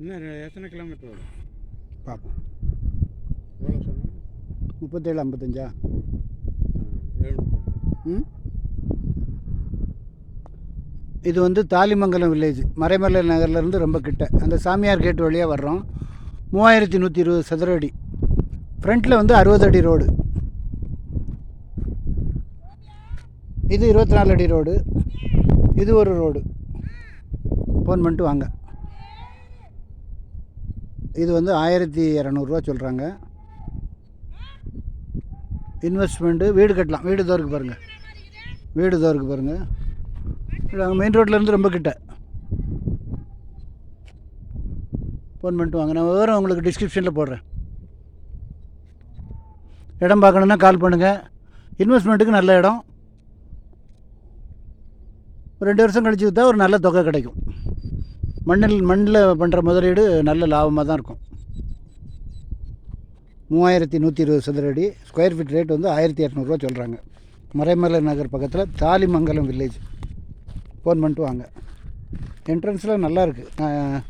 இன்னும் எத்தனை கிலோமீட்டர் வரும் பார்ப்போம். எவ்வளோ சொன்னீங்க? 37 55. ம் இது வந்து தாலிமங்கலம் வில்லேஜ், மறைமலை நகர்லேருந்து ரொம்ப கிட்ட. அந்த சாமியார் கேட் வழியாக வர்றோம். 3120 சதுர அடி. ஃப்ரண்ட்டில் வந்து 60 அடி ரோடு. இது 24 அடி ரோடு. இது ஒரு ரோடு. ஃபோன் பண்ணிட்டு வாங்க. இது வந்து 1200 சொல்கிறாங்க. இன்வெஸ்ட்மெண்ட்டு. வீடு கட்டலாம். வீடு தோருக்கு பாருங்கள். வீடு தோருக்கு பாருங்கள். நாங்கள் மெயின் ரோட்லேருந்து ரொம்ப கிட்ட. ஃபோன் பண்ணிட்டு வாங்க. நான் விவரம் உங்களுக்கு டிஸ்கிரிப்ஷனில் போடுறேன். இடம் பார்க்கணுன்னா கால் பண்ணுங்கள். இன்வெஸ்ட்மெண்ட்டுக்கு நல்ல இடம். 2 வருஷம் கழிச்சு விற்றா ஒரு நல்ல தொகை கிடைக்கும். மண்ணில் பண்ணுற முதலீடு நல்ல லாபமாக தான் இருக்கும். 3120 சதுர அடி. ஸ்கொயர் ஃபீட் ரேட் வந்து 1200 சொல்கிறாங்க. மறைமலை நகர் பக்கத்தில் தாலிமங்கலம் வில்லேஜ். ஃபோன் பண்ணிட்டு வாங்க. என்ட்ரன்ஸில் நல்லா இருக்குது. நான்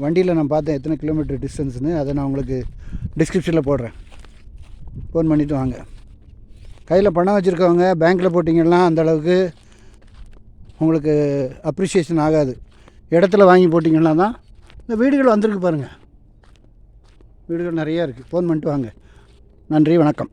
வண்டியில் நான் பார்த்தேன் எத்தனை கிலோமீட்டர் டிஸ்டன்ஸ்னு. அதை நான் உங்களுக்கு டிஸ்கிரிப்ஷனில் போடுறேன். ஃபோன் பண்ணிவிட்டு வாங்க. கையில் பணம் வச்சுருக்கவங்க பேங்க்கில் போட்டிங்கன்னா அந்தளவுக்கு உங்களுக்கு அப்ரிஷியேஷன் ஆகாது. இடத்துல வாங்கி போட்டிங்கன்னா தான். இந்த வீடுகள் வந்திருக்கு பாருங்கள். வீடுகள் நிறையா இருக்குது. ஃபோன் பண்ணிட்டு வாங்க. நன்றி, வணக்கம்.